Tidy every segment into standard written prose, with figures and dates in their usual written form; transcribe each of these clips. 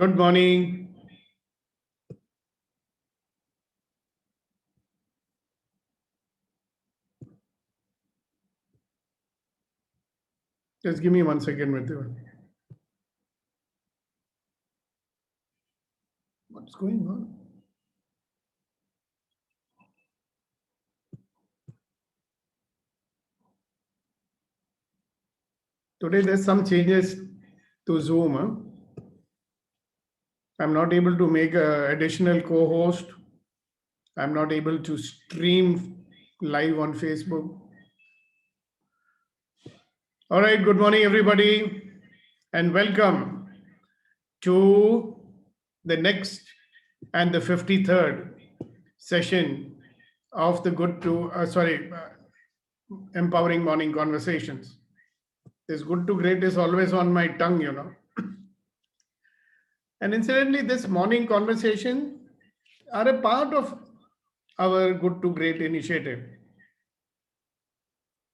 Good morning. Just give me 1 second with you. What's going on? Today there's some changes to Zoom. I'm not able to make an additional co-host. I'm not able to stream live on Facebook. All right, good morning, everybody, and welcome to the next and the 53rd session of the Empowering Morning Conversations. This good to great is always on my tongue. And incidentally, this morning conversation are a part of our good to great initiative,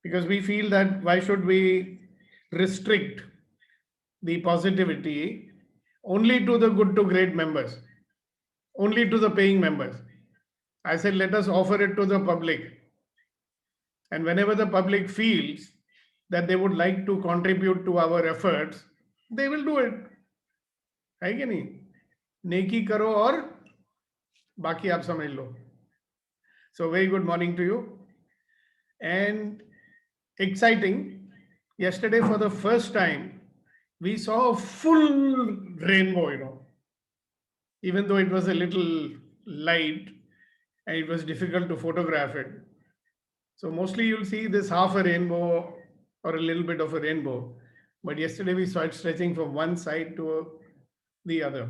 because we feel that why should we restrict the positivity only to the good to great members, only to the paying members. I said, let us offer it to the public. And whenever the public feels that they would like to contribute to our efforts, they will do it. है कि नहीं? नेकी करो और बाकी आप समझ लो. So very good morning to you. And exciting, yesterday for the first time, we saw a full rainbow, even though it was a little light and it was difficult to photograph it. So mostly you'll see this half a rainbow or a little bit of a rainbow. But yesterday we started stretching from one side to the other.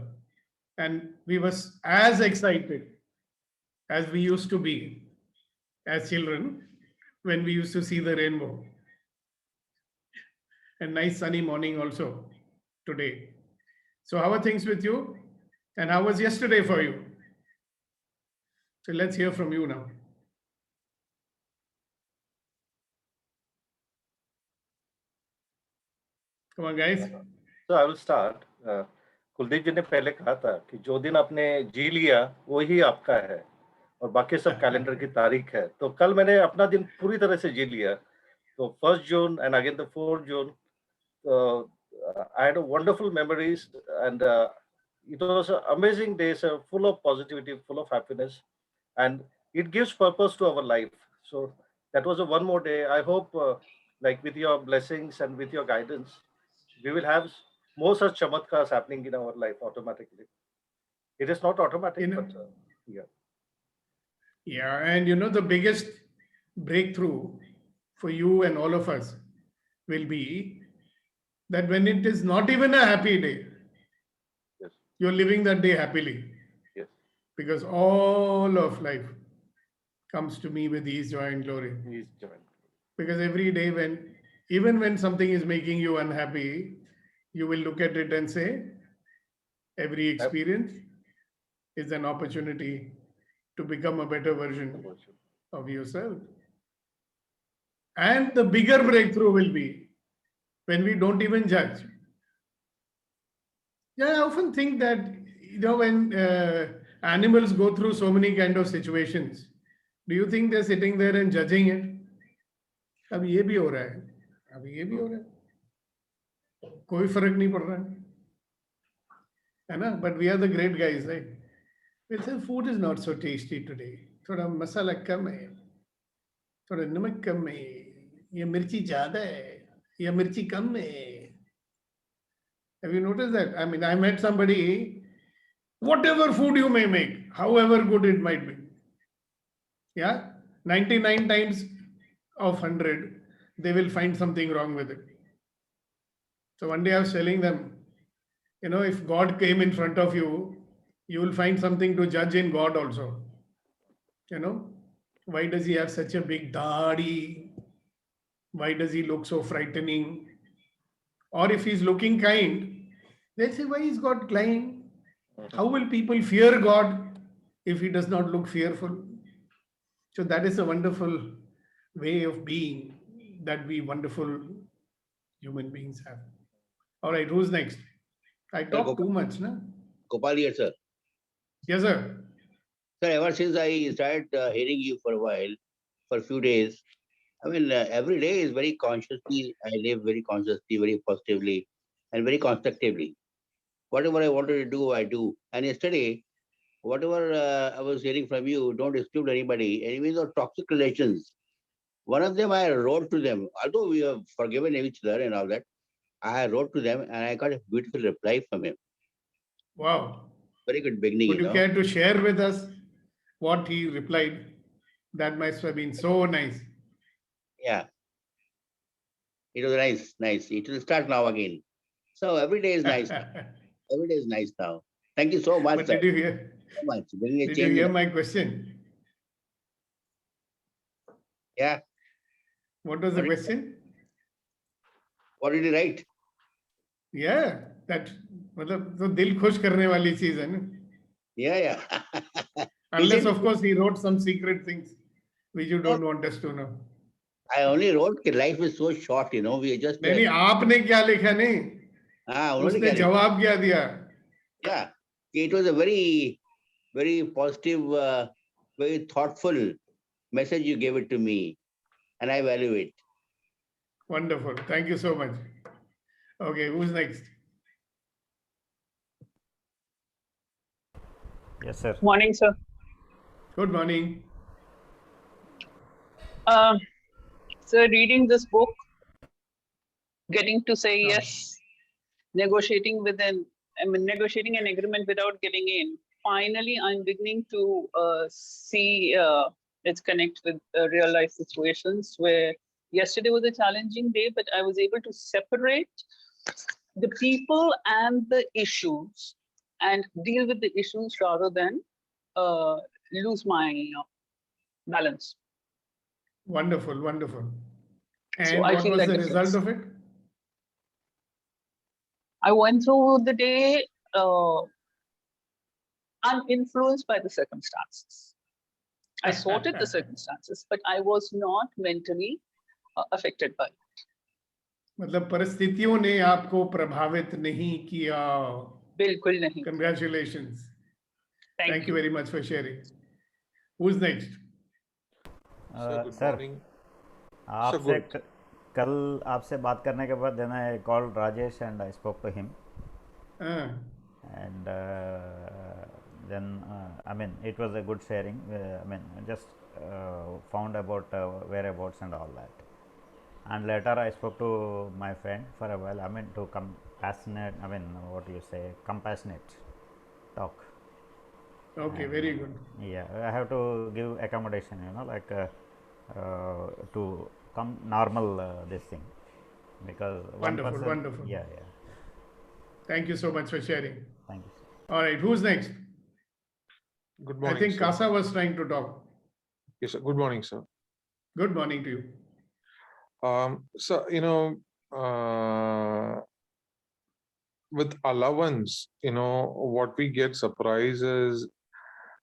And we was as excited as we used to be as children when we used to see the rainbow. A nice sunny morning also today. So how are things with you? And how was yesterday for you? So let's hear from you now. Come on, guys. So I will start. Kuldeep जी ने पहले कहा था कि जो दिन आपने जी लिया वही आपका है और बाकी सब कैलेंडर की तारीख है. तो कल मैंने अपना दिन पूरी तरह से जी लिया. तो 1st June and again the 4th June, I had a wonderful memories and it was amazing days, full of positivity, full of happiness, and it gives purpose to our life. So that was a one more day. I hope, like with your blessings and with your guidance, we will have more such chamatkars happening in our life automatically. It is not automatic, but yeah. Yeah, and the biggest breakthrough for you and all of us will be that when it is not even a happy day, Yes. you're living that day happily. Yes. Because all of life comes to me with His joy and glory. He is joined. Because every day even when something is making you unhappy, you will look at it and say, every experience is an opportunity to become a better version of yourself. And the bigger breakthrough will be when we don't even judge. Yeah, I often think that, when animals go through so many kind of situations, do you think they're sitting there and judging it? अब ये भी हो रहा है, अब ये भी हो रहा है, कोई फर्क नहीं पड़ रहा है ना? But we are the great guys, right? We say food is not so tasty today. थोड़ा मसाला कम है, थोड़ा नमक कम है, ये मिर्ची ज्यादा है, या मिर्ची कम है. Have you noticed that? I mean, I met somebody, whatever food you may make, however good it might be, yeah, 99 times of 100, they will find something wrong with it. So one day I was telling them, if God came in front of you, you will find something to judge in God also. Why does he have such a big daadi? Why does he look so frightening? Or if he's looking kind, they'll say, why is God kind? How will people fear God if he does not look fearful? So that is a wonderful way of being that we wonderful human beings have. All right, who's next? I talk too much, na? Gopal here, sir. Yes, sir. Sir, ever since I started hearing you for a while, for a few days, I mean, every day is very consciously, I live very consciously, very positively, and very constructively. Whatever I wanted to do, I do. And yesterday, whatever I was hearing from you, don't exclude anybody, and even those toxic relations. One of them I wrote to them, although we have forgiven each other and all that, I wrote to them and I got a beautiful reply from him. Wow. Very good beginning, Would you care to share with us what he replied? That must have been so nice. Yeah. It was nice, nice. It will start now again. So every day is nice. Every day is nice now. Thank you so much, But sir. did you hear? So much. Bringing a Did you change. hear my question? Yeah. What was the question? What did you write? Yeah, that मतलब तो दिल खुश करने वाली चीज है ना. Yeah, yeah. Unless of course he wrote some secret things which you don't want us to know. I only wrote that life is so short, you know. We are just. नहीं आपने क्या लिखा नहीं? उसने जवाब क्या दिया? Yeah, it was a very, very positive, very thoughtful message you gave it to me, and I value it. Wonderful. Thank you so much. Okay, who's next? Yes, sir. Morning, sir. Good morning. So reading this book, getting to say yes, negotiating negotiating an agreement without getting in. Finally, I'm beginning to see its connect with real life situations where yesterday was a challenging day, but I was able to separate the people and the issues and deal with the issues rather than lose my balance. Wonderful, wonderful. And So I what feel was that the difference. result of it? I went through the day uninfluenced by the circumstances. I sorted the circumstances, but I was not mentally affected by it. मतलब परिस्थितियों ने आपको प्रभावित नहीं किया. बिल्कुल नहीं. Congratulations. Thank you very much for sharing. Who's next? Sir, आपसे कल आपसे बात करने के बाद then I called Rajesh and I spoke to him. And then I mean it was a good sharing. I mean just found about whereabouts and all that. And later I spoke to my friend for a while. I mean to compassionate. I mean what do you say? Compassionate talk. Okay, and, very good. Yeah, I have to give accommodation. You know, like to come normal this thing because wonderful, one person, wonderful. Yeah. Thank you so much for sharing. Thank you. All right, who's next? Good morning. I think sir. Kasa was trying to talk. Yes, sir. Good morning, sir. Good morning to you. So with allowance, what we get surprises,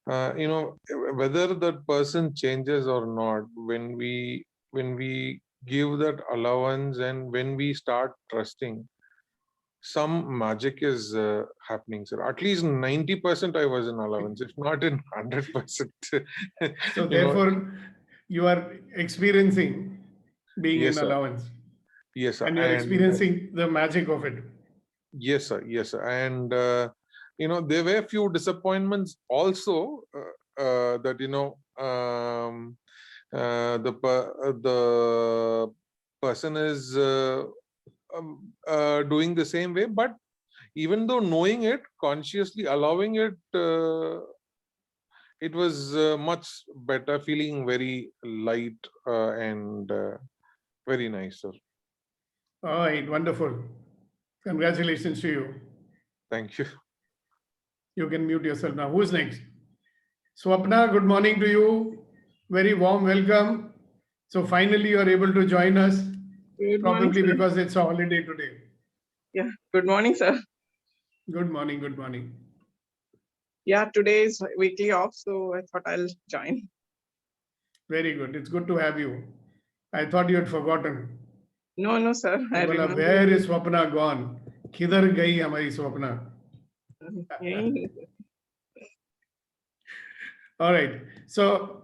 whether that person changes or not. When we give that allowance and when we start trusting, some magic is happening, sir. At least 90% I was in allowance, if not in 100%. So therefore, you are experiencing being Yes, in sir. allowance. Yes, sir. And you're experiencing the magic of it. Yes, sir. Yes, sir. And there were a few disappointments also that the person is doing the same way, but even though knowing it, consciously allowing it, it was much better, feeling very light and very nice, sir. All right, wonderful. Congratulations to you. Thank you. You can mute yourself now. Who's next? Swapna, good morning to you. Very warm welcome. So finally you are able to join us. Good Probably morning, because it's a holiday today. Yeah, good morning, sir. Good morning, good morning. Yeah, today is weekly off, so I thought I'll join. Very good. It's good to have you. I thought you had forgotten. No, sir. I remember. Where is Swapna gone? Kidhar gayi hamari Swapna? All right. So,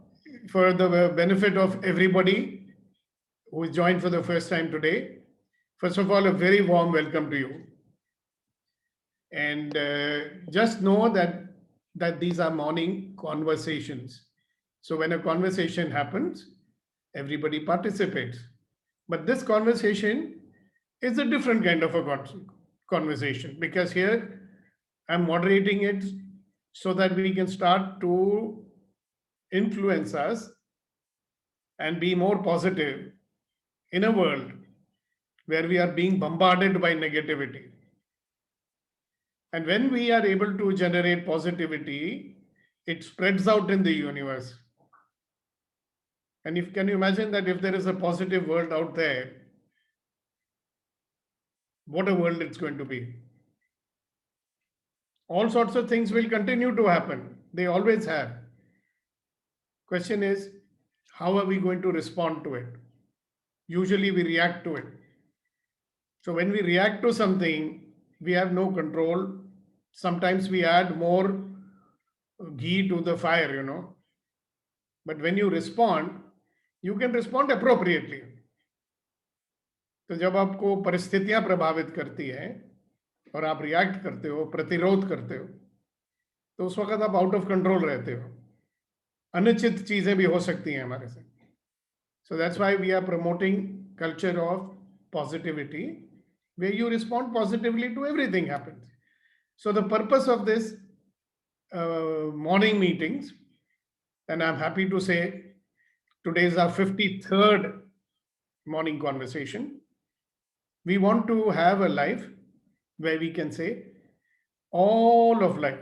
for the benefit of everybody who joined for the first time today, first of all, a very warm welcome to you. And just know that these are morning conversations. So when a conversation happens, everybody participates. But this conversation is a different kind of a conversation, because here I'm moderating it so that we can start to influence us and be more positive in a world where we are being bombarded by negativity. And when we are able to generate positivity, it spreads out in the universe. And if can you imagine that if there is a positive world out there, what a world it's going to be. All sorts of things will continue to happen. They always have. Question is, how are we going to respond to it? Usually we react to it. So when we react to something, we have no control. Sometimes we add more ghee to the fire, you know. But when you respond, you can respond appropriately. तो जब आपको परिस्थितियां प्रभावित करती हैं और आप react करते हो, प्रतिरोध करते हो, तो उस वक्त आप आउट ऑफ कंट्रोल रहते हो. अनुचित चीजें भी हो सकती हैं हमारे से. So that's why we are promoting culture of positivity, where you respond positively to everything happens. So the purpose of this morning meetings, and I'm happy to say today is our 53rd morning conversation. We want to have a life where we can say all of life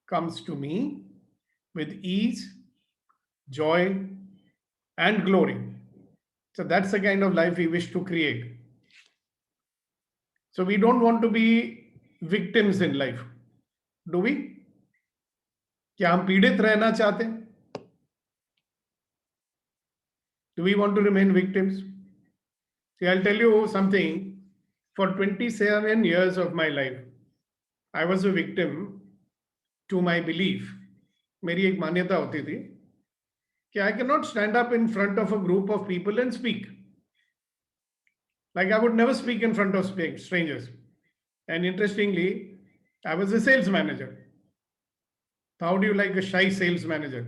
comes to me with ease, joy, and glory. So that's the kind of life we wish to create. So we don't want to be victims in life, do we? क्या हम पीड़ित रहना चाहते हैं? Do we want to remain victims? See, I'll tell you something. For 27 years of my life, I was a victim to my belief. मेरी एक मान्यता होती थी कि I cannot stand up in front of a group of people and speak. Like I would never speak in front of strangers. And interestingly, I was a sales manager. How do you like a shy sales manager?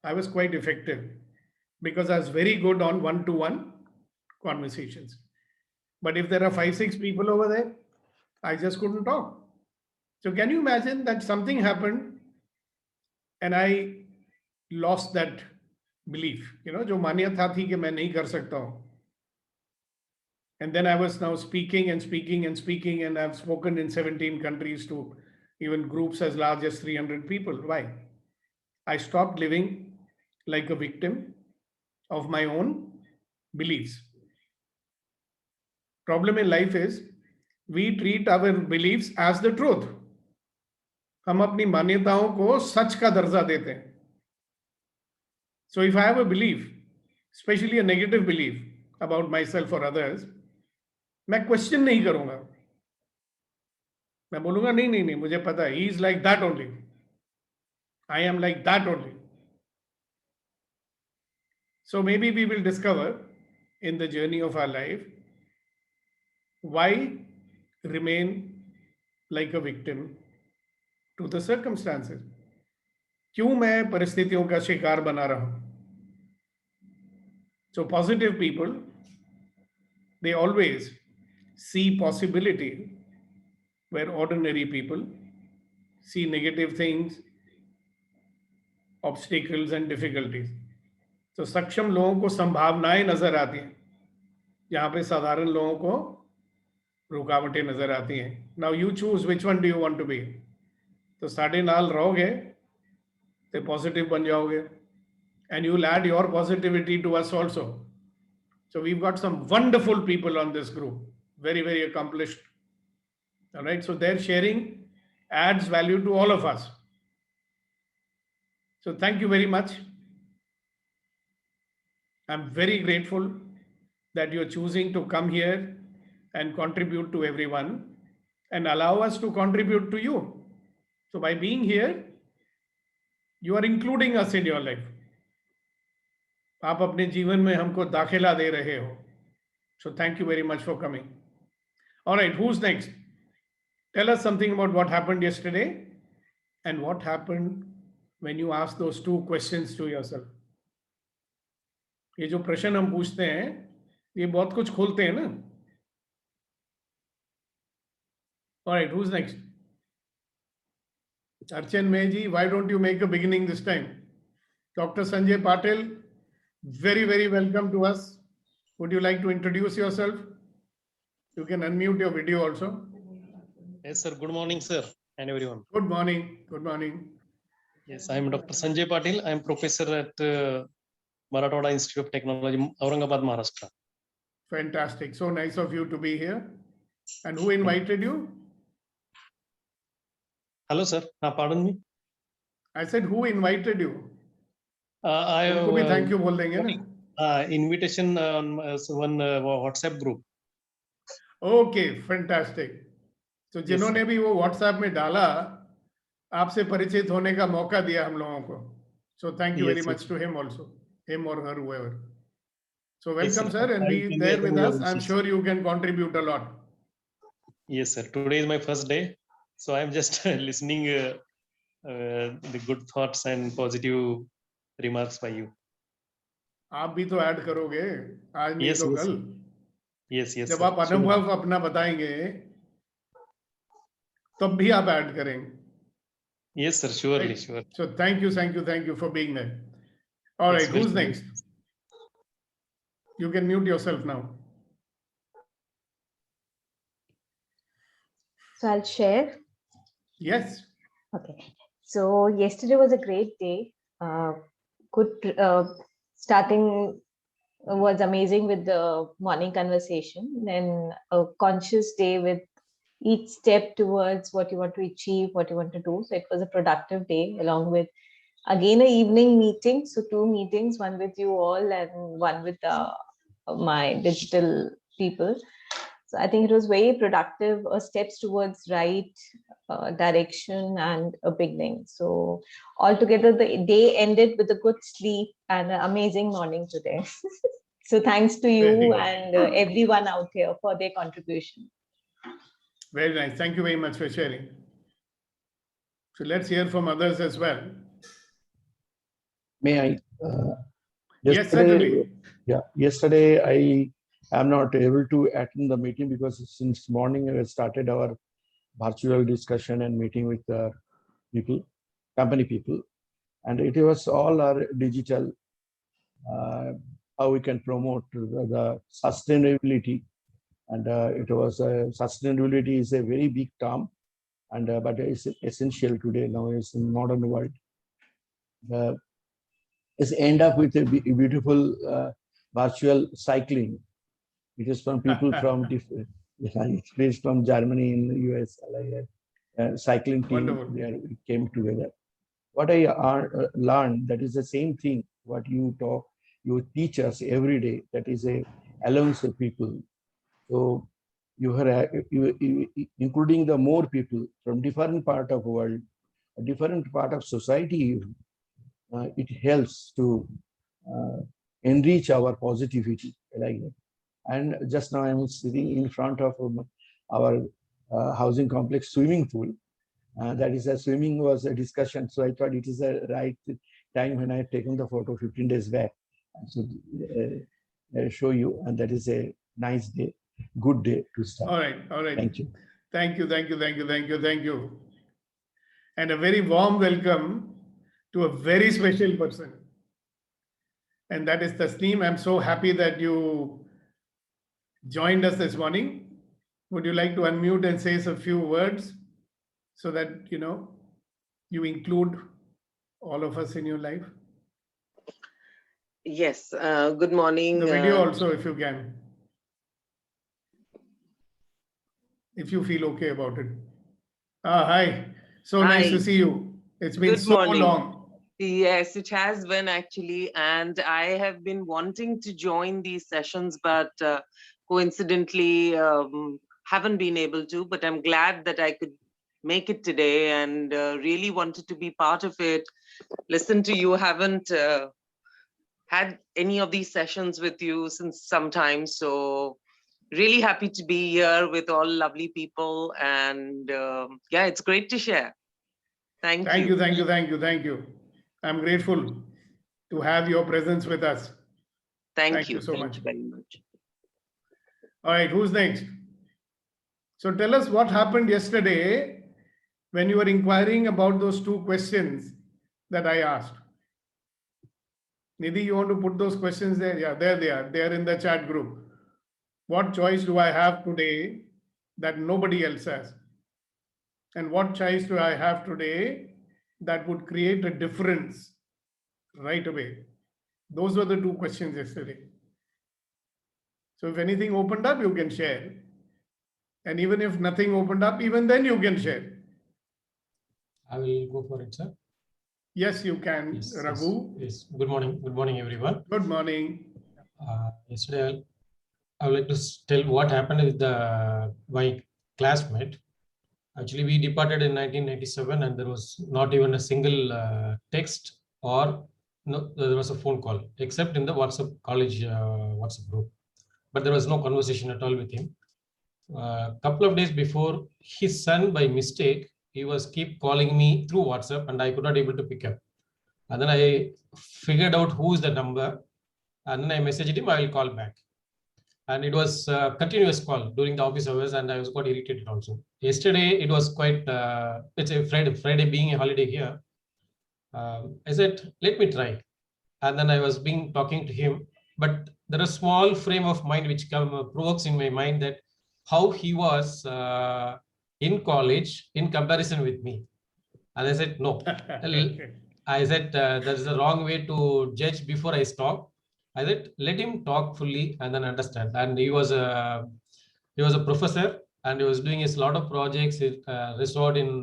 I was quite effective because I was very good on one-to-one conversations. But if there are 5-6 people over there, I just couldn't talk. So can you imagine that something happened and I lost that belief, you know, जो मान्यता थी कि मैं नहीं कर सकता हूँ. And then I was now speaking and speaking and speaking, and I've spoken in 17 countries to even groups as large as 300 people. Why? I stopped living like a victim of my own beliefs. Problem in life is we treat our beliefs as the truth. हम अपनी मान्यताओं को सच का दर्जा देते हैं. So if I have a belief, especially a negative belief about myself or others, मैं question नहीं करूंगा. मैं बोलूंगा नहीं नहीं नहीं मुझे पता है, he is like that only, I am like that only. So maybe we will discover in the journey of our life why remain like a victim to the circumstances. क्यों मैं परिस्थितियों का शिकार बना रहा हूं? So positive people, they always see possibility where ordinary people see negative things, obstacles and difficulties. तो सक्षम लोगों को संभावनाएं नजर आती हैं, जहां पे साधारण लोगों को रुकावटें नजर आती हैं. Now you choose which one do you want to be. तो साढ़े नाल रहोगे तो पॉजिटिव बन जाओगे, and you'll add your positivity to us also. So we've got some wonderful people on this group, very, very accomplished. All right, so their sharing adds value to all of us. So thank you very much. I'm very grateful that you're choosing to come here and contribute to everyone. and allow us to contribute to you. So by being here, you are including us in your life. आप अपने जीवन में हमको दाखिला दे रहे हो. So thank you very much for coming. All right, who's next? Tell us something about what happened yesterday and what happened when you asked those 2 questions to yourself. ये जो प्रश्न हम पूछते हैं, ये बहुत कुछ खोलते हैं ना. All right, who's next? Archan Meji, why don't you make a beginning this time? Dr. Sanjay Patel, very, very welcome to us. Would you like to introduce yourself? You can unmute your video also. Yes, sir. Good morning, sir, and everyone. Good morning. Good morning. Yes, I am Dr. Sanjay Patil. I am professor at Marathwada Institute of Technology, Aurangabad, Maharashtra. Fantastic. So nice of you to be here. And who invited you? Hello, sir. Pardon me. I said, who invited you? I उनको भी thank you बोल देंगे ना. Invitation on one WhatsApp group. Okay, fantastic. So जिन्होंने भी वो WhatsApp में डाला, आपसे परिचित होने का मौका दिया हम लोगों को. So thank you very much to him also, him or her, whoever. So welcome, sir, and be there with us. I'm sure you can contribute a lot. Yes, sir. Today is my first day, so I'm just listening the good thoughts and positive remarks by you. आप भी तो add करोगे आज नहीं तो कल. Yes, yes. जब sir. आप अनुभव अपना बताएंगे तब भी आप ऐड करेंगे. Yes, sir. Surely, Right. sure. So thank you for being there. All right, who's next? You can mute yourself now. So I'll share. Yes. Okay. So yesterday was a great day. Starting was amazing with the morning conversation. Then a conscious day with each step towards what you want to achieve, what you want to do. So it was a productive day, along with again an evening meeting. So 2 meetings, one with you all and one with my digital people. So I think it was very productive, steps towards right direction and a beginning. So altogether, the day ended with a good sleep and an amazing morning today. So thanks to you and everyone out here for their contribution. Very nice. Thank you very much for sharing. So let's hear from others as well. May I? Yes, certainly. Yeah, yesterday I am not able to attend the meeting because since morning I started our virtual discussion and meeting with the people, company people, and it was all our digital, how we can promote the sustainability. And it was sustainability is a very big term, and but it's essential today. Now it's in modern world. It's end up with a beautiful virtual cycling. It is from people from different. It's based from Germany in the US. Like cycling team. We came together. What I learned, that is the same thing. What you talk, you teach us every day. That is a alliance of people. So you are including the more people from different part of the world, a different part of society. It helps to enrich our positivity. Like that. And just now I'm sitting in front of our housing complex swimming pool. That is a swimming was a discussion. So I thought it is a right time when I had taken the photo 15 days back. So show you, and that is a nice day, good day to start. All right, all right. Thank you. Thank you, thank you, thank you, thank you, thank you. And a very warm welcome to a very special person. And that is Tasneem. I'm so happy that you joined us this morning. Would you like to unmute and say a few words so that, you know, you include all of us in your life? Yes, good morning. The video also, if you can. If you feel okay about it. Hi. So nice to see you. It's been so long. Yes, it has been actually. And I have been wanting to join these sessions, but coincidentally, haven't been able to, but I'm glad that I could make it today and really wanted to be part of it. Listen to you, haven't had any of these sessions with you since some time. So really happy to be here with all lovely people. And yeah, it's great to share. Thank you. Thank you. I'm grateful to have your presence with us. Thank you so Thank much. you very much. All right, who's next? So tell us what happened yesterday when you were inquiring about those 2 questions that I asked. Nidhi, you want to put those questions there? Yeah, there they are. They are in the chat group. What choice do I have today that nobody else has? And what choice do I have today that would create a difference right away? Those were the 2 questions yesterday. So if anything opened up, you can share. And even if nothing opened up, even then you can share. I will go for it, sir. Yes, you can, Yes, Raghu. yes. Good morning, everyone. Good morning. Yesterday, I would like to tell what happened with my classmate. Actually, we departed in 1997, and there was not even a single text or no, there was a phone call, except in the WhatsApp college WhatsApp group. But there was no conversation at all with him. Couple of days before, his son, by mistake, he was keep calling me through WhatsApp, and I could not able to pick up. And then I figured out who is the number, and then I messaged him, I will call back. And it was a continuous call during the office hours, and I was quite irritated also. Yesterday, it was quite, it's a Friday being a holiday here. I said, let me try. And then I was talking to him, but there is a small frame of mind which provokes in my mind that how he was in college in comparison with me. And I said, no. I said, that's the wrong way to judge before I stop. I said, let him talk fully and then understand. And he was a professor, and he was doing a lot of projects, resort in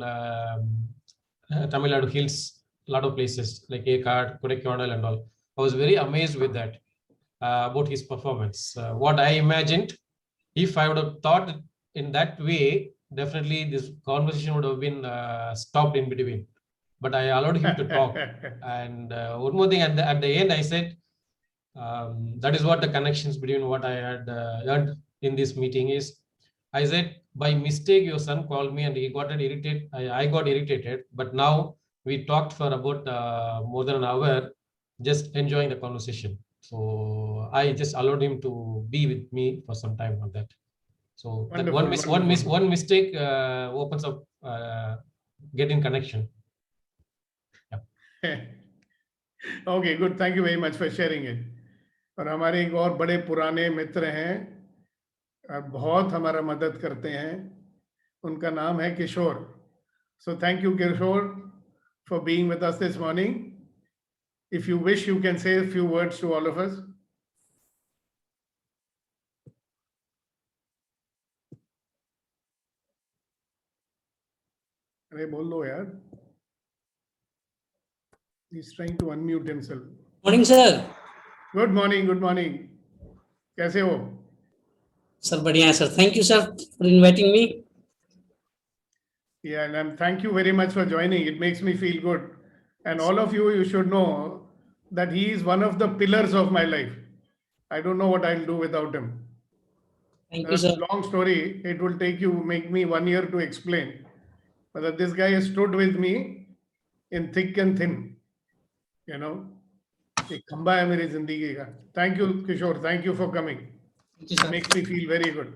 Tamil Nadu hills, a lot of places like Ekad, Kodaikanal and all. I was very amazed with that, about his performance. What I imagined, if I would have thought in that way, definitely this conversation would have been stopped in between. But I allowed him to talk. And one more thing, at the end, I said, that is what the connections between what I had learned in this meeting is. I said, by mistake, your son called me and he got irritated. I got irritated, but now we talked for about more than an hour, just enjoying the conversation. So I just allowed him to be with me for some time on that. So that one mistake opens up getting connection. Yeah. Okay, good. Thank you very much for sharing it. और हमारे एक और बड़े पुराने मित्र हैं और बहुत हमारा मदद करते हैं, उनका नाम है किशोर. So thank you, Kishore, for being with us this morning. If you wish, you can say a few words to all of us. अरे बोल लो यार. He's trying to unmute himself. Morning, sir. Good morning. Good morning. कैसे हो? Sir, बढ़िया है sir. Thank you, sir, for inviting me. Yeah, and thank you very much for joining. It makes me feel good. And all of you, you should know that he is one of the pillars of my life. I don't know what I'll do without him. Thank you, sir. Long story. It will make me 1 year to explain. But this guy has stood with me in thick and thin. You know, एक खंबा है मेरी जिंदगी का. Thank you, Kishore. Thank you for coming. Thank you, sir. It makes me feel very good.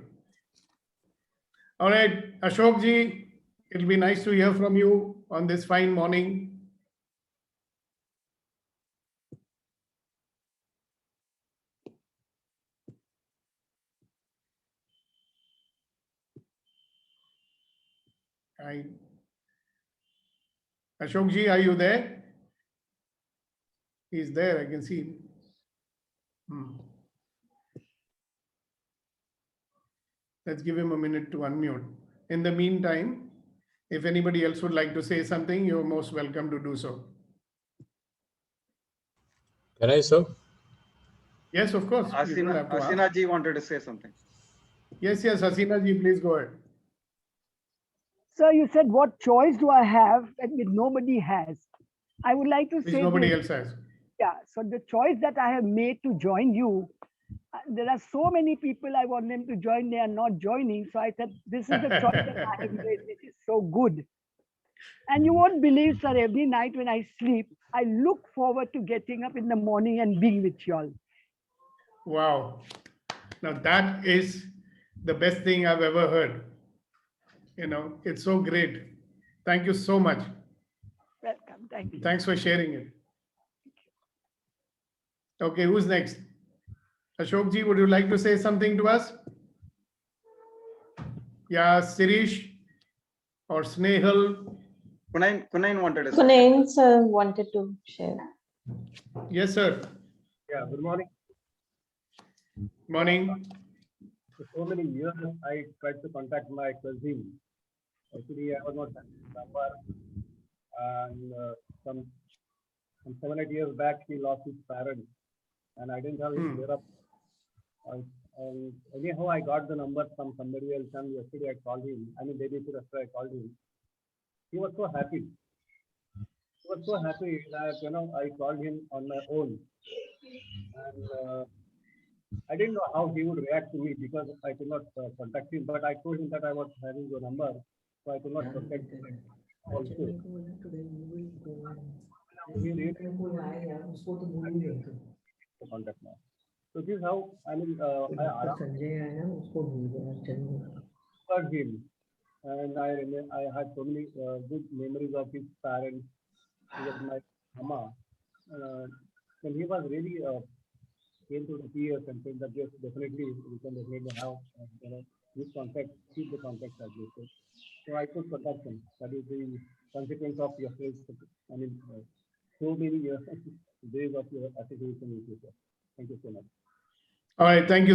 All right, Ashok ji, it'll be nice to hear from you on this fine morning. Hi. Ashok ji, are you there? He's there, I can see him. Let's give him a minute to unmute. In the meantime, if anybody else would like to say something, you're most welcome to do so. Can I, sir? Yes, of course. Asina ji wanted to say something. Yes, Hasina ji, please go ahead. Sir, you said, what choice do I have that nobody has? I would like to Which say nobody this. else has. Yeah, so the choice that I have made to join you, there are so many people I want them to join, they are not joining. So I said, this is the choice that I have made. This is so good. And you won't believe, sir, every night when I sleep, I look forward to getting up in the morning and being with you all. Wow. Now that is the best thing I've ever heard. You know, it's so great. Thank you so much. Welcome. Thank you. Thanks for sharing it. Okay, who's next? Ashok ji, would you like to say something to us? Yeah, Sirish or Snehal. Kunain wanted to say. Kunain sir wanted to share. Yes, sir. Yeah, good morning. Morning. For so many years, I tried to contact my cousin. Actually, I was not having his number. And some 7-8 years back, he lost his parents. And I didn't have his whereabouts. And anyhow, I got the number from somebody else. And yesterday I called him. I mean, day before after I called him. He was so happy. He was so happy that, you know, I called him on my own. And I didn't know how he would react to me because I could not contact him. But I told him that I was having your number. So I could not contact him also. He really contact now. So this is how, I mean, I heard him. And I had so many good memories of his parents. He was my mama. And he was really came to the tears and said that yes, definitely we can definitely have you know, this contact, keep the contact as you said. So I could contact him. That is the consequence of your I mean, so many years, days of your association with you, sir. Thank you so much. All right, thank you.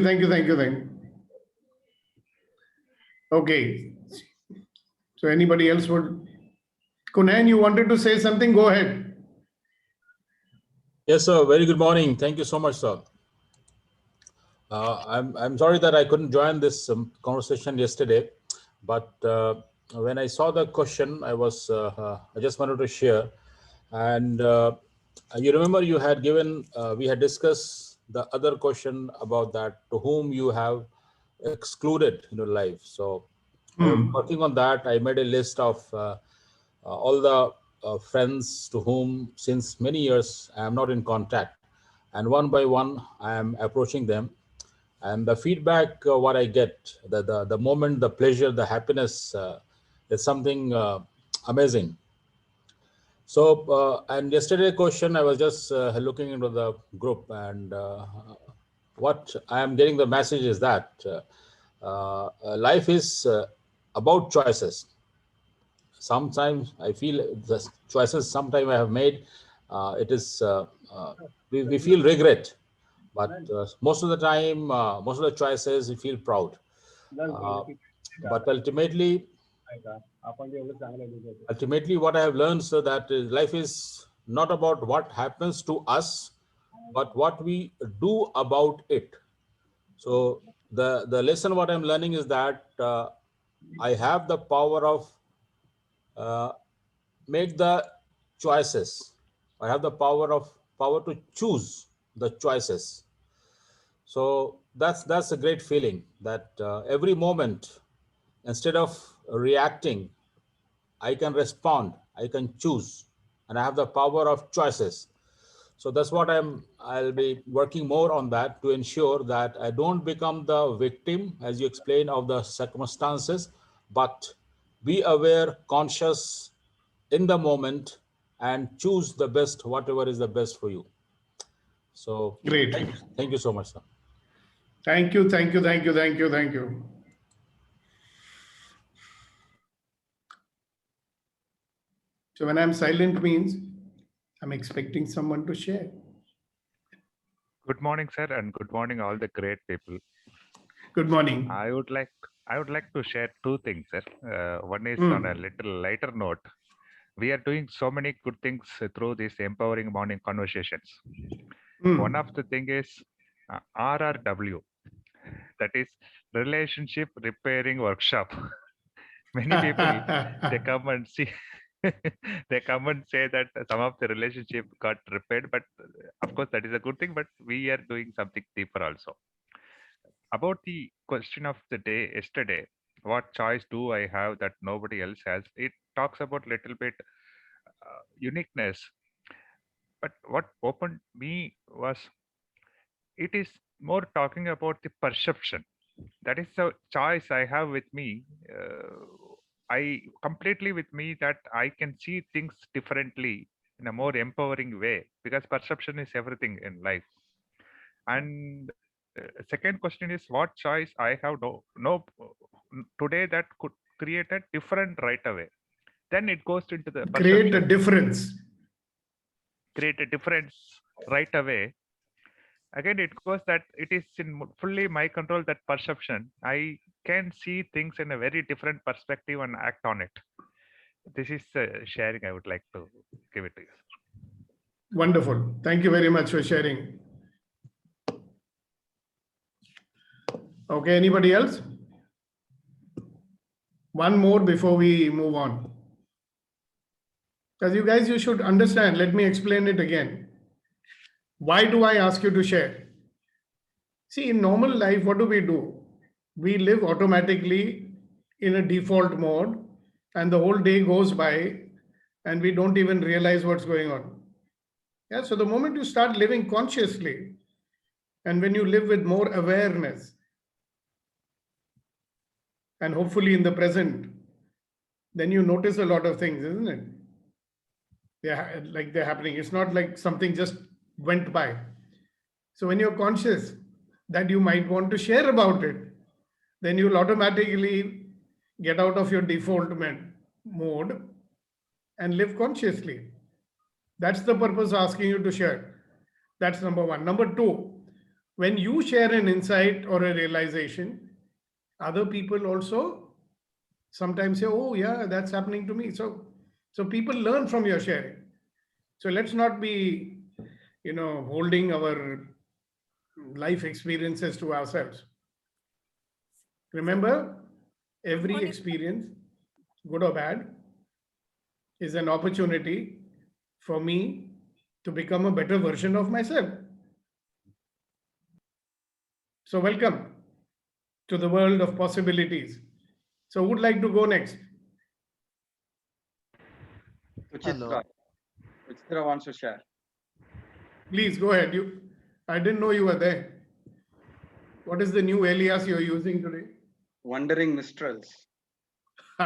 Okay. So anybody else would? Kunain, you wanted to say something? Go ahead. Yes, sir. Very good morning. Thank you so much, sir. I'm sorry that I couldn't join this conversation yesterday, but when I saw the question, I just wanted to share. And you remember you had given, we had discussed the other question about that, to whom you have excluded in your life. So working on that, I made a list of all the friends to whom since many years I am not in contact. And one by one, I am approaching them. And the feedback, what I get, the moment, the pleasure, the happiness is something amazing. So, and yesterday question, I was just looking into the group, and what I am getting the message is that life is about choices. Sometimes I feel the choices sometimes I have made, it is, we feel regret. But most of the time, most of the choices, we feel proud. But ultimately, what I have learned, so that life is not about what happens to us, but what we do about it. So the lesson what I'm learning is that I have the power of make the choices. I have the power to choose the choices. So that's a great feeling that every moment, instead of reacting, I can respond, I can choose, and I have the power of choices. So that's what I'll be working more on that to ensure that I don't become the victim, as you explained, of the circumstances, but be aware, conscious in the moment, and choose the best, whatever is the best for you. So great. Thank you so much, sir. Thank you. So when I'm silent means I'm expecting someone to share. Good morning, sir, and good morning, all the great people. Good morning. I would like to share two things, sir. One is on a little lighter note. We are doing so many good things through these empowering morning conversations. One of the thing is RRW, that is relationship repairing workshop. Many people, they come and see, they come and say that some of the relationship got repaired, but of course that is a good thing, but we are doing something deeper also. About the question of the day yesterday, what choice do I have that nobody else has? It talks about little bit uniqueness, but what opened me was it is more talking about the perception. That is the choice I have with me. I completely with me that I can see things differently in a more empowering way, because perception is everything in life. And second question is what choice I have no today that could create a different right away. Then it goes into the create a difference. Create a difference right away. Again, it goes that it is in fully my control, that perception. I can see things in a very different perspective and act on it. This is sharing I would like to give it to you. Wonderful. Thank you very much for sharing. Okay, anybody else? One more before we move on. Because you guys, you should understand, let me explain it again. Why do I ask you to share? See, in normal life, what do? We live automatically in a default mode, and the whole day goes by and we don't even realize what's going on. Yeah, so the moment you start living consciously, and when you live with more awareness, and hopefully in the present, then you notice a lot of things, isn't it? They're happening. It's not like something just went by. So when you're conscious that you might want to share about it, then you'll automatically get out of your default mode and live consciously. That's the purpose of asking you to share. That's number one. Number two, when you share an insight or a realization, other people also sometimes say, oh yeah, that's happening to me. So people learn from your sharing. So let's not be, holding our life experiences to ourselves. Remember, every experience, good or bad, is an opportunity for me to become a better version of myself. So welcome to the world of possibilities. So who would like to go next? Suchitra wants to share. Please go ahead. I didn't know you were there. What is the new alias you're using today? Wandering Minstrels. Go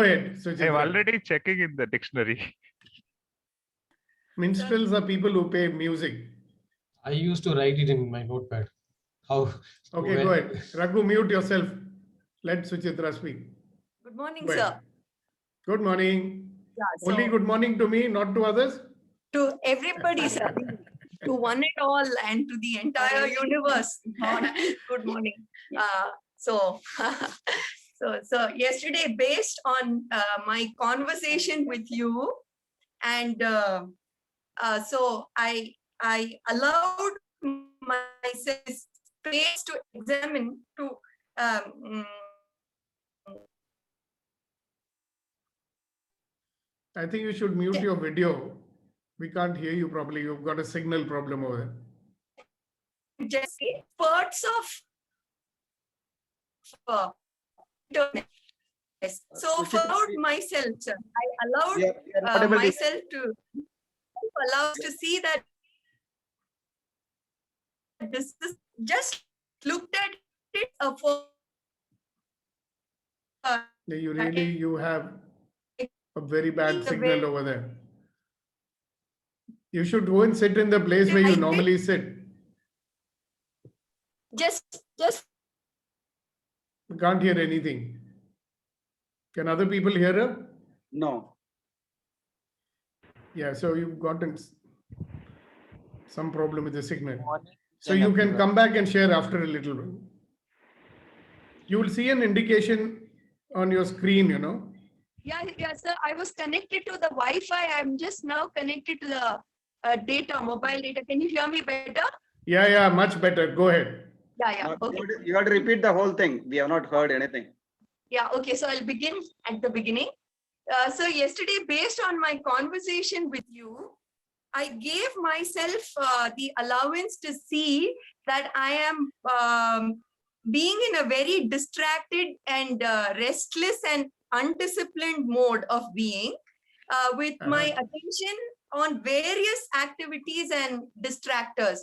ahead, Suchitra. I'm already checking in the dictionary. Minstrels are people who play music. I used to write it in my notepad. How? Okay, go ahead. Raghu, mute yourself. Let Suchitra speak. Good morning, Go ahead. sir. Good morning. Yeah, Only good morning to me, not to others? To everybody, sir. To one and all and to the entire universe. Good morning. So yesterday, based on my conversation with you, and so I allowed myself space to examine, to I think you should mute your video. We can't hear you properly. You've got a signal problem over there. just parts of yes. So allowed myself, sir. I allowed myself to see that this is just looked at it for. You have a very bad signal over there. You should go and sit in the place where you normally sit. Just. We can't hear anything. Can other people hear her? No. Yeah, so you've gotten some problem with the signal. So you can come back and share after a little bit. You will see an indication on your screen, Yeah, sir. I was connected to the Wi-Fi. I'm just now connected to the mobile data. Can you hear me better? Yeah, much better. Go ahead. Yeah, Not- okay. You have to repeat the whole thing. We have not heard anything. Yeah, okay. So I'll begin at the beginning. So yesterday, based on my conversation with you, I gave myself the allowance to see that I am being in a very distracted and restless and undisciplined mode of being with my attention on various activities and distractors.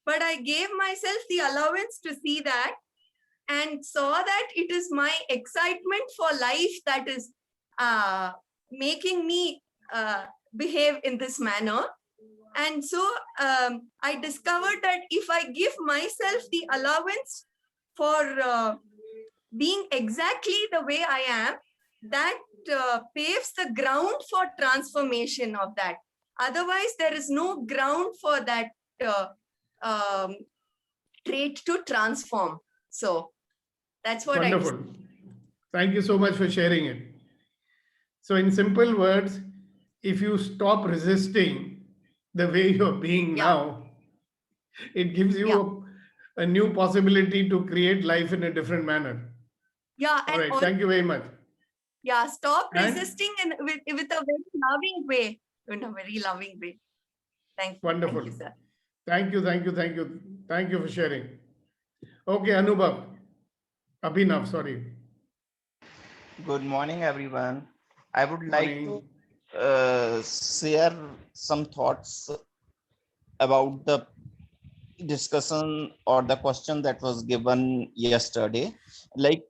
But I gave myself the allowance to see that and saw that it is my excitement for life that is making me behave in this manner. And so I discovered that if I give myself the allowance for being exactly the way I am, that paves the ground for transformation of that. Otherwise, there is no ground for that trait to transform. So that's what Wonderful. Thank you so much for sharing it. So in simple words, if you stop resisting the way you're being now, it gives you a new possibility to create life in a different manner. Yeah. All right. Thank you very much. Yeah. Stop And- resisting and with a very loving way. In a very loving way. Thank you. Wonderful. Thank you, sir. Thank you, thank you, thank you. Thank you for sharing. Okay, Anubhav. Abhinav, sorry. Good morning, everyone. I would like Morning. to share some thoughts about the discussion or the question that was given yesterday. Like,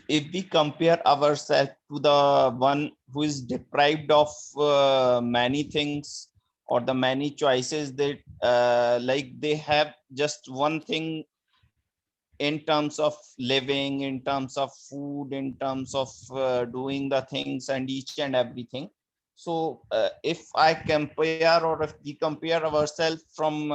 if we compare ourselves to the one who is deprived of many things or the many choices that like they have just one thing in terms of living, in terms of food, in terms of doing the things and each and everything. So if I compare or if we compare ourselves from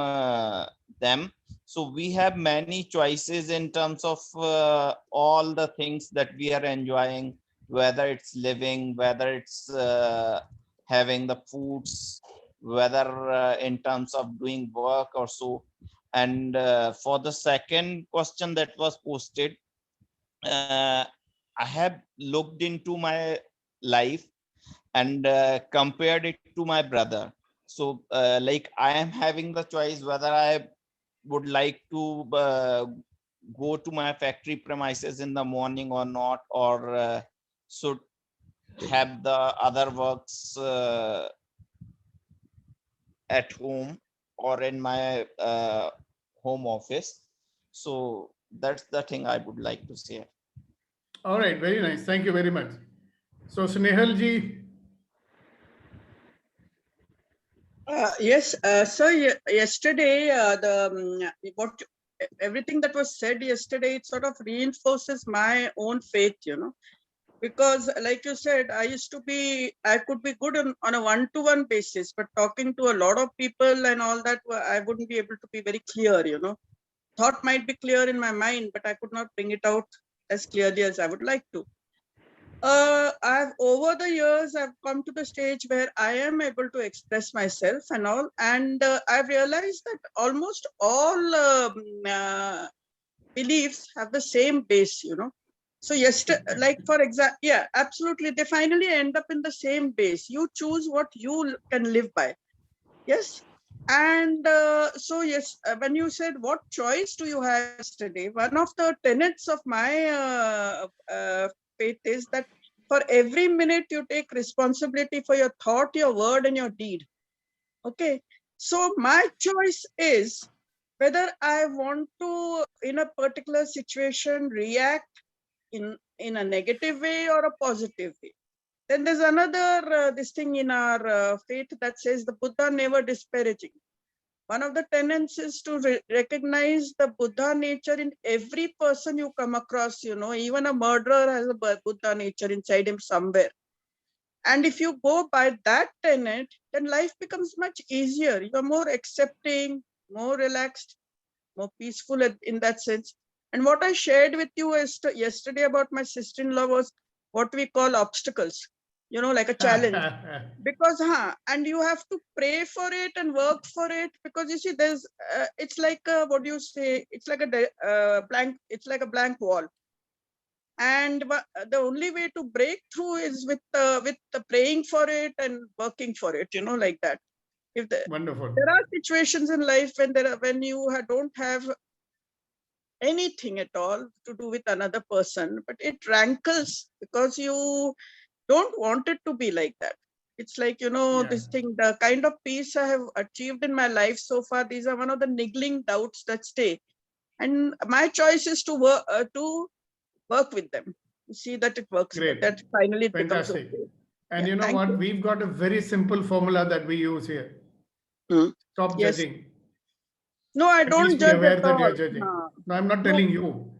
them, so we have many choices in terms of all the things that we are enjoying, whether it's living, whether it's having the foods, whether in terms of doing work or so. And for the second question that was posted, I have looked into my life and compared it to my brother. So like I am having the choice whether I would like to go to my factory premises in the morning or not, or should have the other works at home or in my home office. So that's the thing I would like to say. All right, very nice. Thank you very much. So Snehal ji. Yes, so yesterday, everything that was said yesterday, it sort of reinforces my own faith, because like you said, I could be good on a one-to-one basis, but talking to a lot of people and all that, I wouldn't be able to be very clear, Thought might be clear in my mind, but I could not bring it out as clearly as I would like to. Over the years, I've come to the stage where I am able to express myself and all, and I've realized that almost all beliefs have the same base, So like for example, yeah, absolutely, they finally end up in the same base. You choose what you can live by. Yes. And so yes, when you said what choice do you have yesterday, one of the tenets of my faith is that for every minute you take responsibility for your thought, your word, and your deed. Okay. So my choice is whether I want to, in a particular situation, react in a negative way or a positive way. Then there's another this thing in our faith that says the Buddha never disparaging. One of the tenets is to recognize the Buddha nature in every person you come across, even a murderer has a Buddha nature inside him somewhere. And if you go by that tenet, then life becomes much easier. You're more accepting, more relaxed, more peaceful in that sense. And what I shared with you yesterday about my sister-in-law was what we call obstacles. you know, like a challenge. Because and you have to pray for it and work for it, because you see there's it's like what do you say, it's like a blank, it's like a blank wall, and the only way to break through is with the praying for it and working for it, you know, like that. If Wonderful. There are situations in life when you don't have anything at all to do with another person, but it rankles because you don't want it to be like that. It's like, you know, this thing, the kind of peace I have achieved in my life so far, these are one of the niggling doubts that stay. And my choice is to work with them, see that it works, Great. that finally it becomes Fantastic. okay. And Yeah, you know thank what? you. We've got a very simple formula that we use here. Stop Yes. judging. No, I At don't least be judge aware at that all. you're judging. No, I'm not telling you.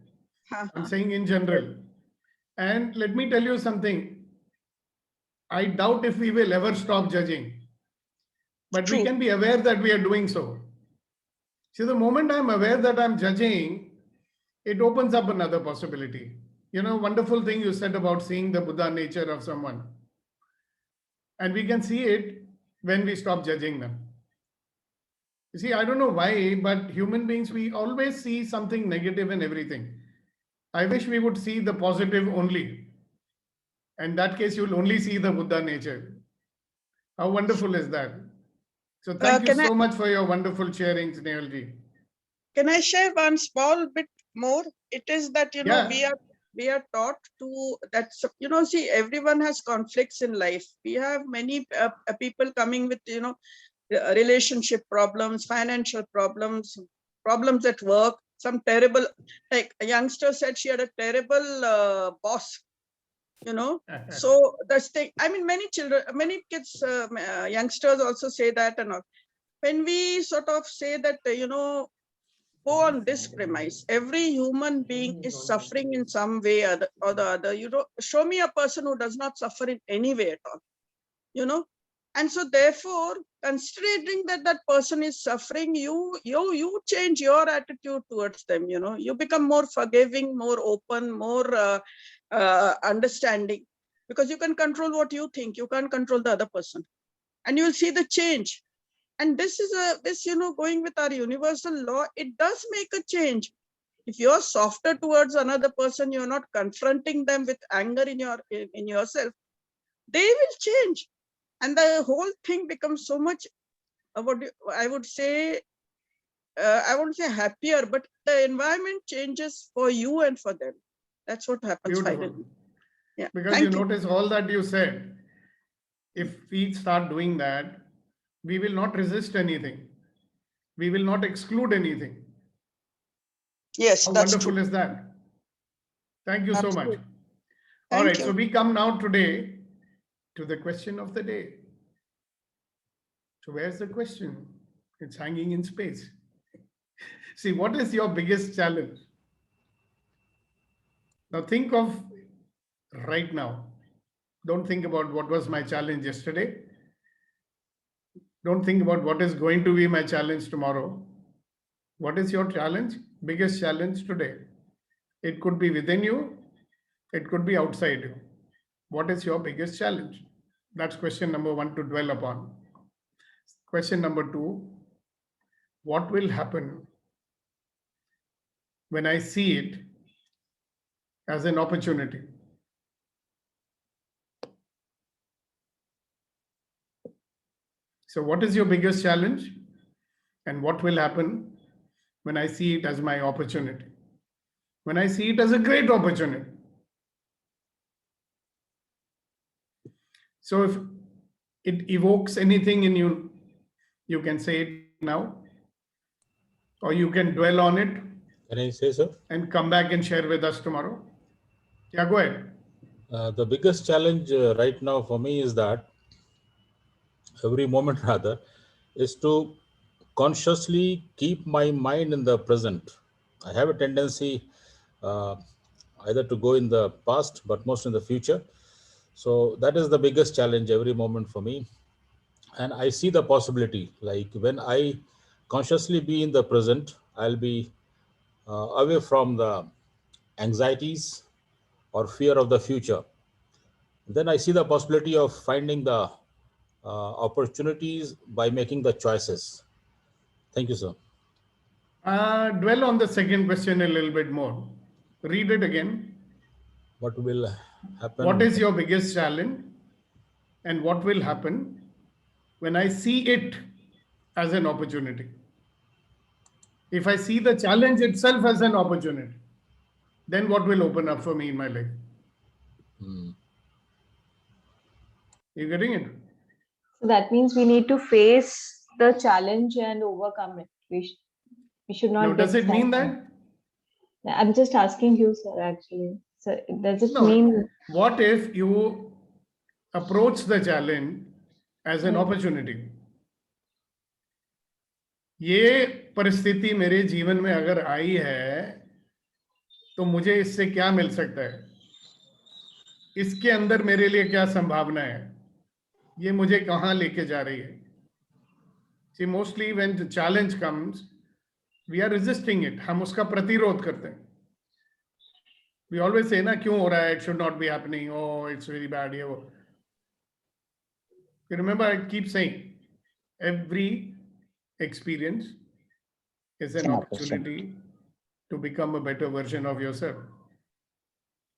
Ha, I'm saying in general. And let me tell you something. I doubt if we will ever stop judging. But we can be aware that we are doing so. See, the moment I'm aware that I'm judging, it opens up another possibility. You know, wonderful thing you said about seeing the Buddha nature of someone. And we can see it when we stop judging them. You see, I don't know why, but human beings, we always see something negative in everything. I wish we would see the positive only. In that case, you'll only see the Buddha nature. How wonderful is that? So thank you so much for your wonderful sharing, Snehal-ji. Can I share one small bit more? It is that, you know, we are taught to that, you know, see, everyone has conflicts in life. We have many people coming with, you know, relationship problems, financial problems, problems at work, some terrible, like a youngster said she had a terrible boss, you know. So that's thing, I mean, many children, many kids, youngsters also say that. And all. When we sort of say that, you know, go on this premise, every human being is suffering in some way or the other. You know, show me a person who does not suffer in any way at all, you know. And so therefore, considering that that person is suffering, you change your attitude towards them, you know. You become more forgiving, more open, more understanding, because you can control what you think. You can't control the other person, and you'll see the change. And this is this, you know, going with our universal law, it does make a change. If you're softer towards another person, you're not confronting them with anger in yourself, they will change. And the whole thing becomes so much, I would say, I won't say happier, but the environment changes for you and for them. That's what happens finally. Yeah. Because you notice all that you said, if we start doing that, we will not resist anything. We will not exclude anything. Yes, how that's wonderful true. is that? Thank you so much. Absolutely. All right, Thank so you. we come now today to the question of the day. So where's the question? It's hanging in space. See, what is your biggest challenge? Now think of right now. Don't think about what was my challenge yesterday. Don't think about what is going to be my challenge tomorrow. What is your challenge? Biggest challenge today. It could be within you. It could be outside you. What is your biggest challenge? That's question number one to dwell upon. Question number two, what will happen when I see it as an opportunity? So what is your biggest challenge? And what will happen when I see it as my opportunity? When I see it as a great opportunity. So if it evokes anything in you, you can say it now, or you can dwell on it. Can I say so? And come back and share with us tomorrow. Yeah, go ahead. The biggest challenge right now for me is that every moment rather is to consciously keep my mind in the present. I have a tendency either to go in the past, but most in the future. So that is the biggest challenge every moment for me. And I see the possibility, like when I consciously be in the present, I'll be away from the anxieties or fear of the future. then I see the possibility of finding the opportunities by making the choices. Thank you, sir. Dwell on the second question a little bit more. Read it again. What will happen? What is your biggest challenge? And what will happen when I see it as an opportunity? If I see the challenge itself as an opportunity, then what will open up for me in my life? You getting it? So that means we need to face the challenge and overcome it. We should not. No, does it mean that? I'm just asking you, sir, actually. So does it No. mean? What if you approach the challenge as an opportunity? ये परिस्थिति मेरे जीवन में अगर आई है तो मुझे इससे क्या मिल सकता है, इसके अंदर मेरे लिए क्या संभावना है, ये मुझे कहाँ लेके जा रही है. See, mostly when the challenge comes, we are resisting it. हम उसका प्रतिरोध करते हैं. We always say ना क्यों हो रहा है, it should not be happening, oh it's very bad, ये वो. You remember I keep saying every experience is an opportunity to become a better version of yourself.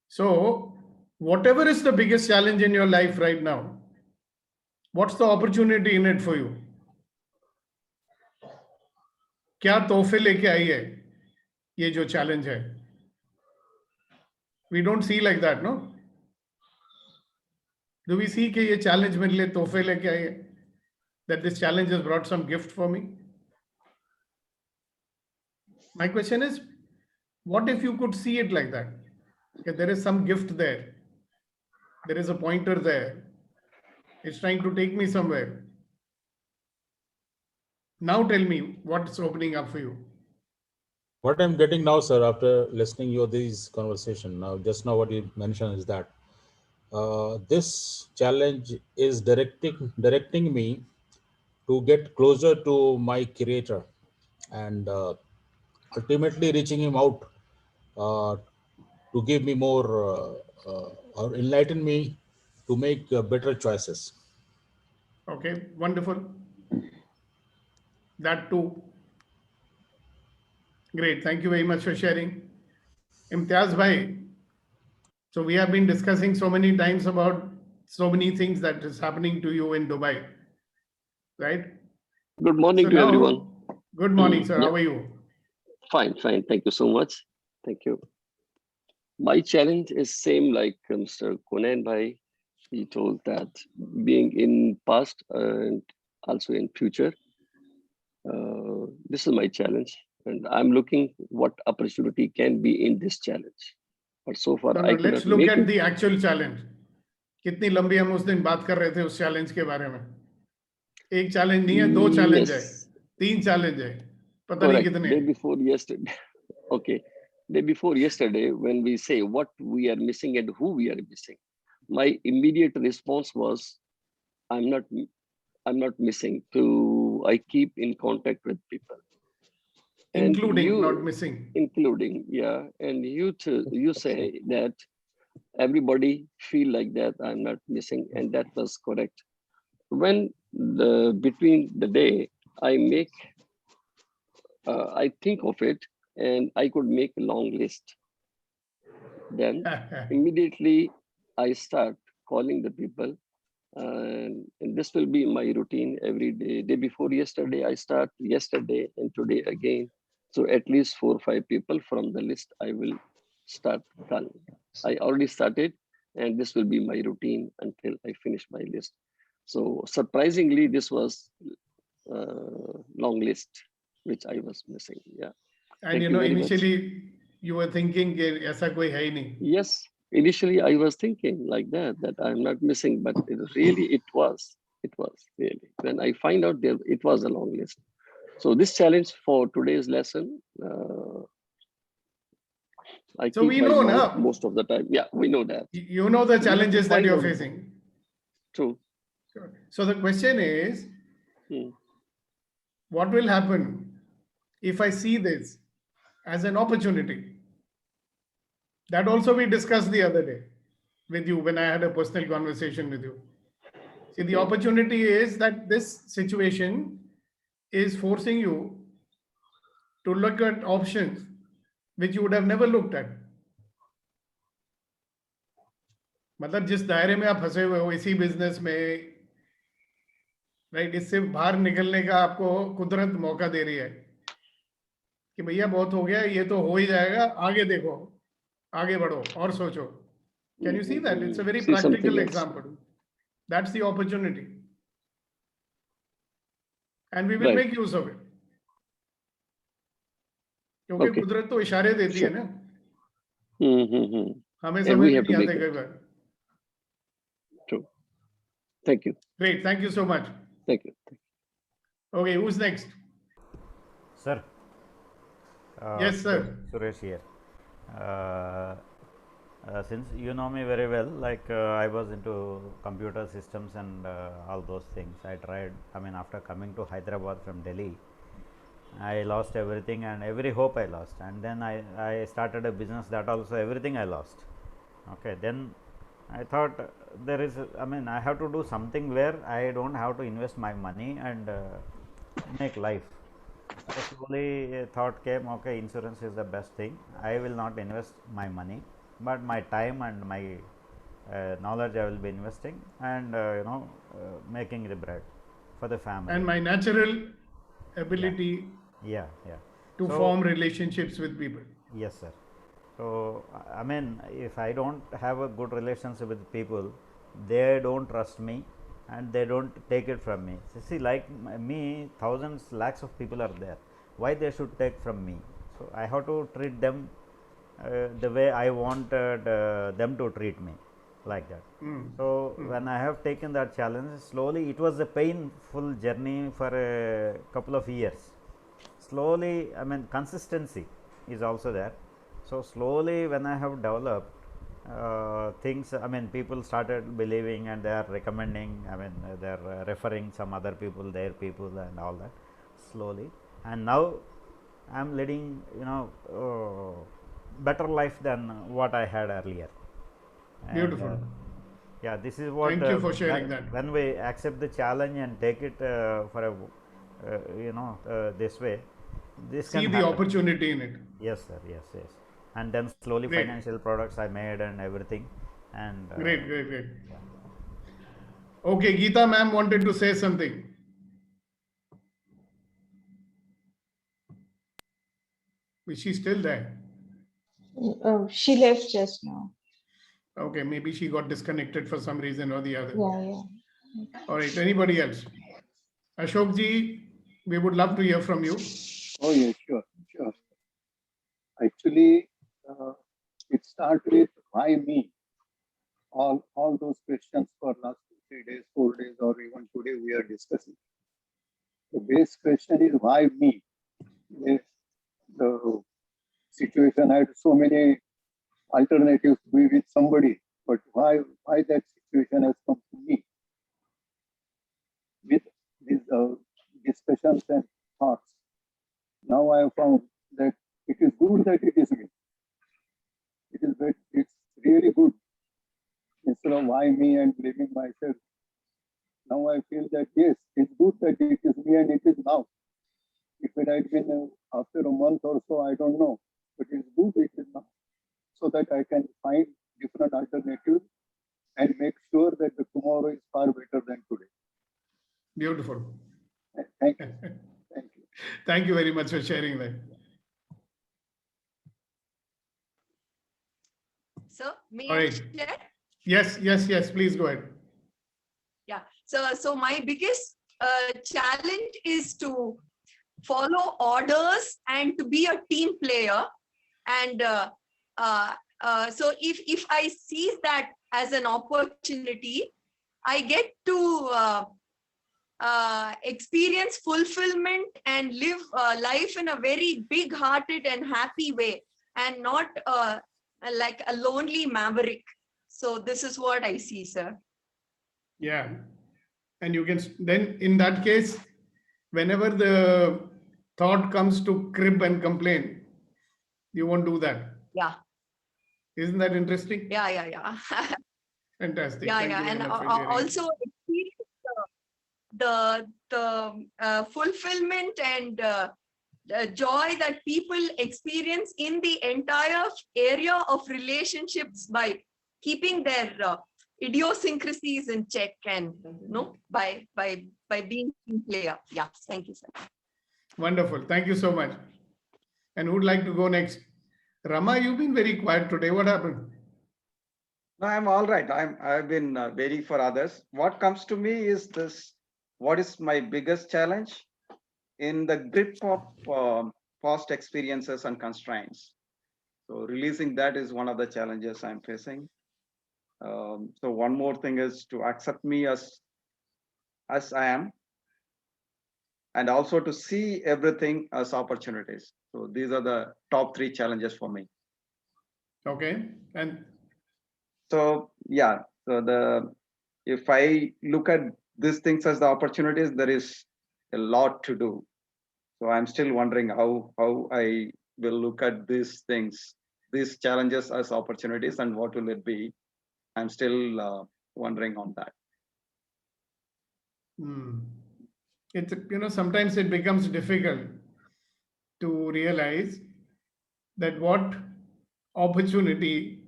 So whatever is the biggest challenge in your life right now, what's the opportunity in it for you? क्या तोहफे लेके आई है ये जो challenge है? We don't see like that, no? Do we see कि ये challenge मेरे लिए तोहफे लेके आई है? That this challenge has brought some gift for me? My question is, what if you could see it like that? Okay, there is some gift there. There is a pointer there. It's trying to take me somewhere. Now tell me what's opening up for you. What I'm getting now, sir, after listening to these conversation, just now what you mentioned is that this challenge is directing me to get closer to my creator and ultimately reaching him out to give me more or enlighten me to make better choices. Okay, wonderful. That too. Great. Thank you very much for sharing. Imtiaz Bhai. So we have been discussing so many times about so many things that is happening to you in Dubai, right? Good morning to everyone. Good morning, sir. Yeah. How are you? Fine. Thank you so much. Thank you. My challenge is same like Mr. Kunain Bhai. He told that being in past and also in future, this is my challenge. And I'm looking what opportunity can be in this challenge. But so far, No, I could let's not look make at it. the actual challenge. कितनी लंबी हम उस दिन बात कर रहे थे उस चैलेंज के बारे में. एक चैलेंज नहीं है, दो चैलेंज है, तीन चैलेंज है, पता नहीं कितने. Day before yesterday. Okay. Day before yesterday, when we say what we are missing and who we are missing, my immediate response was, I'm not missing. I keep in contact with people. And Including, not missing. Including, yeah. And you say that everybody feel like that I'm not missing, and that was correct. When between the day I think of it, and I could make a long list. Then immediately I start calling the people, and this will be my routine every day. Day before yesterday, I start yesterday and today again. So at least 4 or 5 people from the list I will start calling. I already started, and this will be my routine until I finish my list. So surprisingly, this was long list which I was missing. Yeah. And initially you were thinking ऐसा कोई है ही नहीं. Yes, initially I was thinking like that I'm not missing, but it was really. When I find out it was a long list. So this challenge for today's lesson, I So keep we my know mouth now. most of the time. Yeah, we know that. You know the challenges that you're Find out. facing. True. So the question is, what will happen if I see this as an opportunity? That also we discussed the other day. with you when I had a personal conversation with you. See, the opportunity is that this situation is forcing you to look at options which you would have never looked at. मतलब जिस दायरे में आप फंसे हुए हो इसी business में, राइट, इससे बाहर निकलने का आपको कुदरत मौका दे रही है कि भैया बहुत हो गया, ये तो हो ही जाएगा, आगे देखो, आगे बढ़ो और सोचो. Can you see that? It's a very See something practical else. example. That's the opportunity. And we will Right. make use of it. क्योंकि Okay. कुदरत तो इशारे देती है Sure. ना, Mm-hmm. हमें And समझ we have नहीं to make आते कई it. Bar. True. Thank you. Great, thank you so much. Thank you. Okay, who's next? Sir. Yes, sir. Suresh here. Since you know me very well, like I was into computer systems and all those things. I tried, I mean, after coming to Hyderabad from Delhi, I lost everything and every hope I lost. And then I started a business, that also everything I lost. Okay, then I thought there is, I mean, I have to do something where I don't have to invest my money and make life. So slowly a thought came, okay, insurance is the best thing. I will not invest my money, but my time and my knowledge I will be investing, and making the bread for the family. And my natural ability Yeah. to So- form relationships with people. Yes, sir. So, I mean, if I don't have a good relationship with people, they don't trust me and they don't take it from me. So, see, like me, thousands, lakhs of people are there. Why they should take from me? So, I have to treat them the way I wanted them to treat me, like that. So, when I have taken that challenge, slowly it was a painful journey for a couple of years. Slowly, I mean, consistency is also there. So, slowly when I have developed things, I mean, people started believing and they are recommending, I mean, they are referring some other people, their people and all that slowly. And now I am leading, better life than what I had earlier. And, Beautiful. yeah, this is what. Thank you for sharing that. When we accept the challenge and take it for a, this way, this See can the happen. opportunity in it. Yes, sir. Yes. And then slowly Great. financial products I made and everything. And Great. Okay, Geeta ma'am wanted to say something. Is she still there? She left just now. Okay, maybe she got disconnected for some reason or the other. Yeah. All right, anybody else? Ashok ji, we would love to hear from you. Oh, yeah, sure. Actually, it starts with why me? All those questions for last 2, 3 days, 4 days, or even today we are discussing. The base question is why me? Yes, the situation had so many alternatives to be with somebody, but why that situation has come to me? With these discussions and thoughts, now I have found that it is good that it is me. It's really good. Instead of why me and blaming myself, now I feel that yes, it's good that it is me and it is now. If it had been after a month or so, I don't know, but it's good it is now, so that I can find different alternatives and make sure that the tomorrow is far better than today. Beautiful. Thank you. Thank you very much for sharing that. So, may All I right. share? Yes, please go ahead. Yeah. So my biggest challenge is to follow orders and to be a team player. And so if I see that as an opportunity, I get to experience fulfillment and live life in a very big-hearted and happy way, and not like a lonely maverick. So this is what I see, sir. Yeah. And you can then, in that case, whenever the thought comes to crib and complain, you won't do that. Yeah. Isn't that interesting? Yeah. Fantastic. Yeah, Thank yeah, you very and much for sharing. also experience the fulfillment and the joy that people experience in the entire area of relationships by keeping their idiosyncrasies in check and by being clear. Yeah, thank you, sir. Wonderful. Thank you so much. And who'd like to go next? Rama, you've been very quiet today. What happened? No, I'm all right. I've been waiting for others. What comes to me is this: what is my biggest challenge in the grip of past experiences and constraints? So releasing that is one of the challenges I'm facing. So one more thing is to accept me as I am, and also to see everything as opportunities. So these are the top 3 challenges for me. Okay. And so yeah, so if I look at these things as the opportunities, there is a lot to do. So I'm still wondering how I will look at these things, these challenges as opportunities, and what will it be? I'm still wondering on that. It's, sometimes it becomes difficult to realize that what opportunity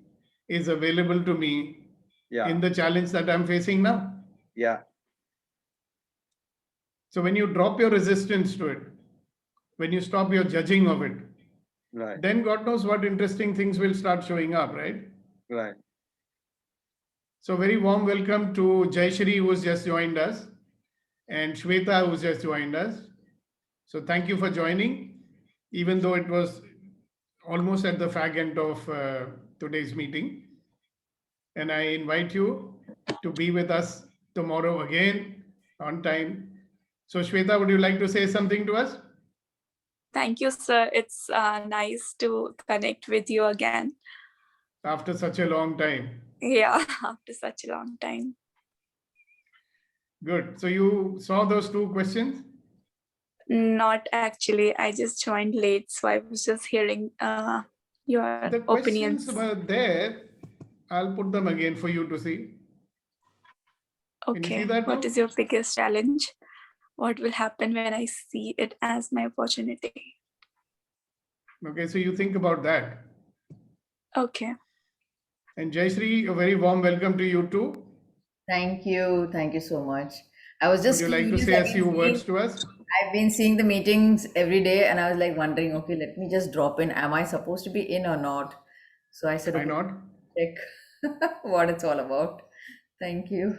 is available to me in the challenge that I'm facing now. Yeah. So when you drop your resistance to it, when you stop your judging of it, right, then God knows what interesting things will start showing up, right? Right. So very warm welcome to Jayashri, who's just joined us, and Shweta, who's just joined us. So thank you for joining, even though it was almost at the fag end of today's meeting. And I invite you to be with us tomorrow again on time. So Shweta, would you like to say something to us? Thank you, sir. It's nice to connect with you again. After such a long time. Yeah, after such a long time. Good. So you saw those 2 questions? Not actually. I just joined late, so I was just hearing your The opinions. questions were there. I'll put them again for you to see. Can you see Okay. that What now? is your biggest challenge? What will happen when I see it as my opportunity? Okay, so you think about that. Okay. And Jayashri, a very warm welcome to you too. Thank you. Thank you so much. I was just Would you like to curious. say a few words to us? I've been seeing the meetings every day and I was like wondering, okay, let me just drop in. Am I supposed to be in or not? So I said, Why okay, not? check what it's all about. Thank you.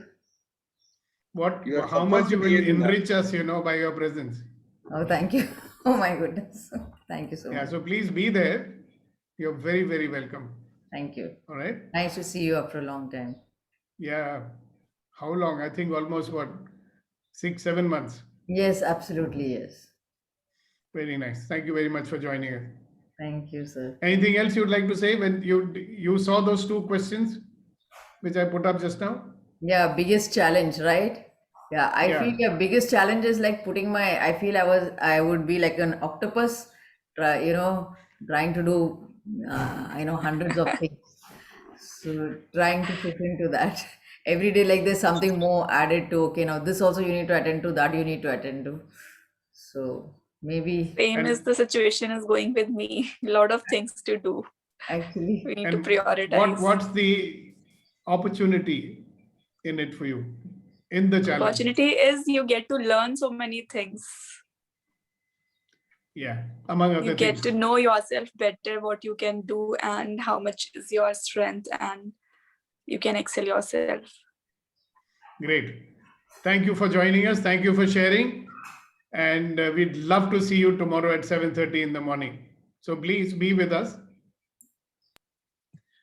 You are How much supposed you to will be in enrich us, by your presence. Oh, thank you. Oh my goodness. Thank you so Yeah, much. so please be there. You're very, very welcome. Thank you. All right. Nice to see you after a long time. Yeah. How long? I think almost 6, 7 months. Yes, absolutely. Yes. Very nice. Thank you very much for joining us. Thank you, sir. Anything else you'd like to say when you saw those 2 questions which I put up just now? Yeah, biggest challenge, right? Yeah, I Yeah. feel the biggest challenge is like I feel I would be like an octopus, trying to do, hundreds of things. So trying to fit into that every day, like there's something more added to, okay, now this also you need to attend to, that you need to attend to. So maybe. Same as the situation is going with me. A lot of things to do. Actually. We need to And prioritize. what's the opportunity in it for you in the challenge? Opportunity is you get to learn so many things. Yeah, among other You get things. to know yourself better, what you can do and how much is your strength, and you can excel yourself. Great. Thank you for joining us. Thank you for sharing. And we'd love to see you tomorrow at 7:30 in the morning. So please be with us.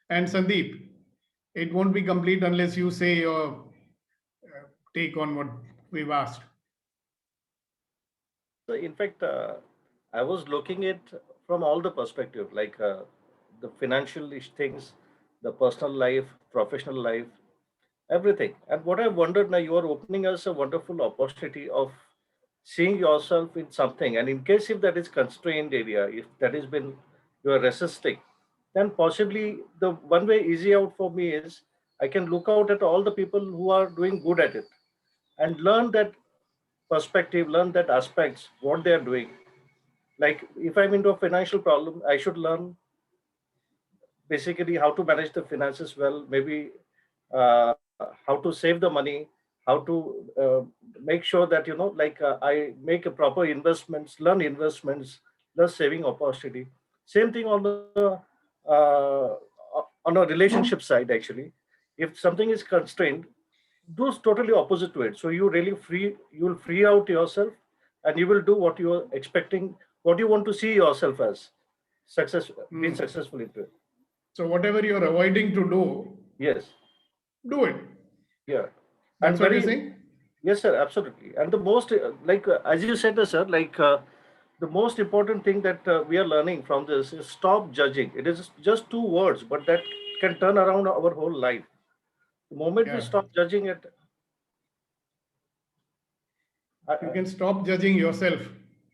And Sandeep, it won't be complete unless you say your take on what we've asked. So in fact, I was looking at from all the perspective, like the financial things, the personal life, professional life, everything. And what I wondered now, you are opening us a wonderful opportunity of seeing yourself in something. And in case if that is constrained area, if that has been you are resisting, then possibly the one way easy out for me is I can look out at all the people who are doing good at it and learn that perspective, learn that aspects, what they are doing. Like if I'm into a financial problem, I should learn basically how to manage the finances well, maybe how to save the money, how to make sure that, I make a proper investments, learn investments, learn saving opportunity. Same thing uh, on a relationship side, actually. If something is constrained, do totally opposite to it. So you will free out yourself and you will do what you are expecting, what you want to see yourself as being successful into it. So whatever you're avoiding to do, Yes. do it. Yeah. That's And what you're saying? Yes, sir, absolutely. And the most, as you said, sir, the most important thing that we are learning from this is stop judging. It is just 2 words, but that can turn around our whole life. The moment we Yeah. stop judging it, You can stop judging yourself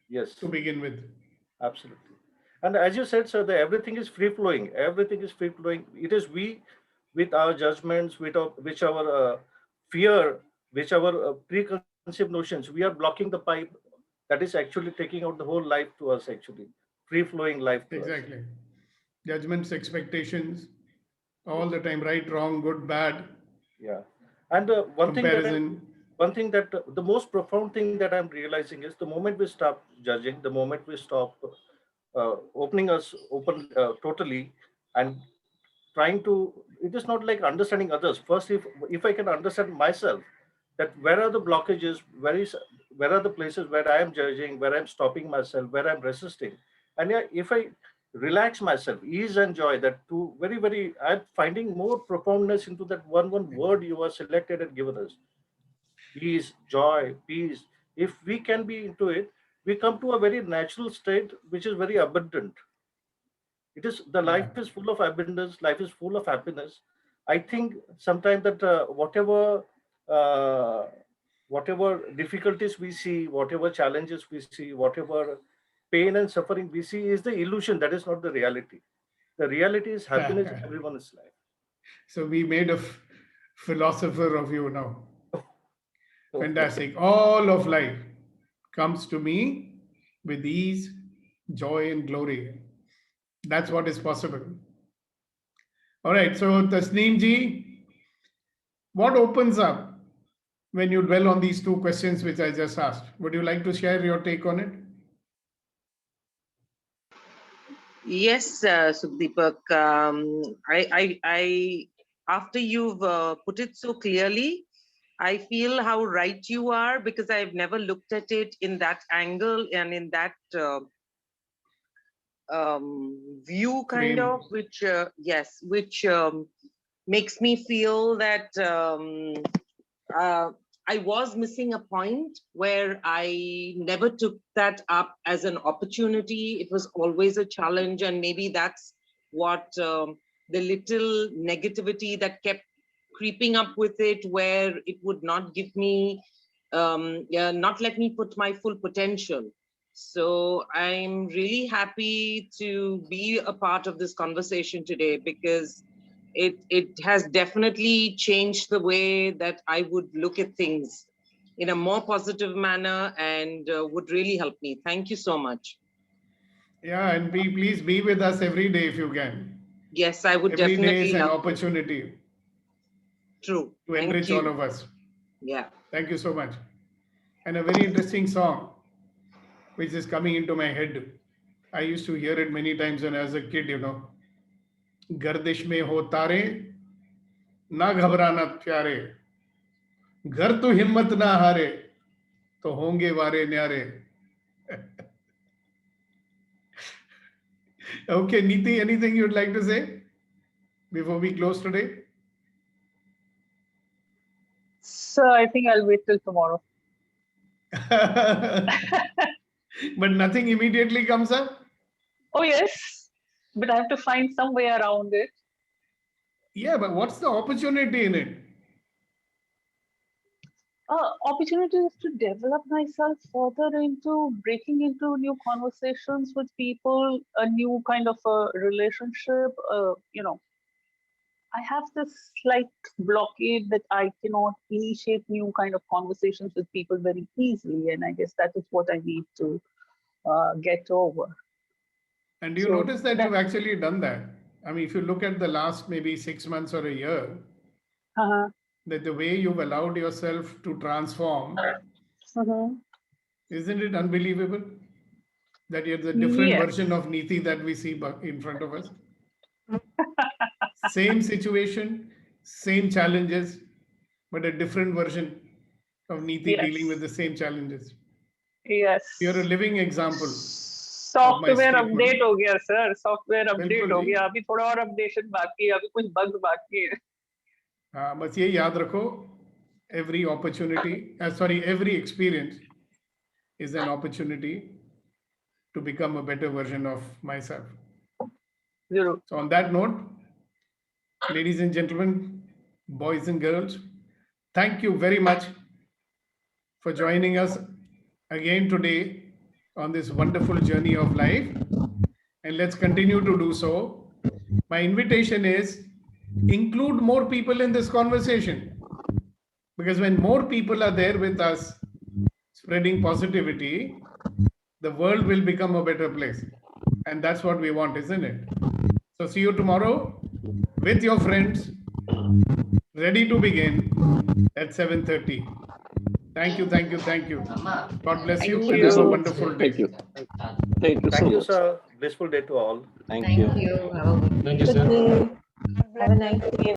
yes, to begin with. absolutely. And as you said, sir, that everything is free flowing. Everything is free flowing. It is we, with our judgments, which our fear, which our preconceived notions, we are blocking the pipe that is actually taking out the whole life to us, actually. Free flowing life to us. Exactly. Judgments, expectations, all the time, right, wrong, good, bad. Yeah. And Comparison. The most profound thing that I'm realizing is the moment we stop judging, the moment we stop opening us open totally and trying to, it is not like understanding others. First, if I can understand myself, that where are the blockages, where are the places where I am judging, where I'm stopping myself, where I'm resisting. And yeah, if I relax myself, ease and joy, that two very, I'm finding more profoundness into that one word you are selected and given us. Ease, joy, peace. If we can be into it, we come to a very natural state, which is very abundant. It is the life is full of abundance, life is full of happiness. I think sometimes that uh, whatever difficulties we see, whatever challenges we see, whatever pain and suffering we see is the illusion. That is not the reality. The reality is happiness in everyone's life. So we made a philosopher of you now. Fantastic. All of life comes to me with ease, joy, and glory. That's what is possible. All right. So Tasneem ji, what opens up when you dwell on these 2 questions which I just asked? Would you like to share your take on it? Yes, Sukhdeepak. I after you've put it so clearly, I feel how right you are, because I've never looked at it in that angle and in that view, kind of, which yes, which makes me feel that I was missing a point where I never took that up as an opportunity. It was always a challenge, and maybe that's what the little negativity that kept creeping up with it, where it would not give me, not let me put my full potential. So I'm really happy to be a part of this conversation today, because it has definitely changed the way that I would look at things in a more positive manner, and would really help me. Thank you so much. Yeah, and please be with us every day if you can. Yes, I would Every definitely day is an love to. opportunity True. to Thank enrich you. all of us. Yeah. Thank you so much. And a very interesting song which is coming into my head. I used to hear it many times when I was a kid, गर्दिश में हो तारे ना घबराना प्यारे घर तो हिम्मत ना हारे तो होंगे वारे न्यारे. Okay, Neeti, anything you'd like to say before we close today? So I think I'll wait till tomorrow. But nothing immediately comes up? Oh, yes. But I have to find some way around it. Yeah, but what's the opportunity in it? Opportunities to develop myself further into breaking into new conversations with people, a new kind of a relationship. I have this slight blockade that I cannot initiate new kind of conversations with people very easily, and I guess that is what I need to get over. And do you notice that you've actually done that? I mean, if you look at the last maybe 6 months or a year, that the way you've allowed yourself to transform, isn't it unbelievable? That you're the different version of Neeti that we see in front of us. Same situation, same challenges, but a different version of Neeti dealing with the same challenges. Yes. You're a living example. Software update हो गया sir, software update हो गया, अभी थोड़ा और updation बाकी है, अभी कुछ बग्स बाकी है. हाँ, बस ये याद रखो, every opportunity, every experience is an opportunity to become a better version of myself. Zero. So on that note, ladies and gentlemen, boys and girls, thank you very much for joining us again today on this wonderful journey of life, and let's continue to do so. My invitation is include more people in this conversation, because when more people are there with us spreading positivity, the world will become a better place, and that's what we want, isn't it? So see you tomorrow with your friends, ready to begin at 7:30. Thank you, thank you, thank you. God bless you and have a wonderful day. Thank you. Thank you so Thank you, much. sir. Blissful day to all. Thank you. Thank you. Thank you, sir. Have a nice day.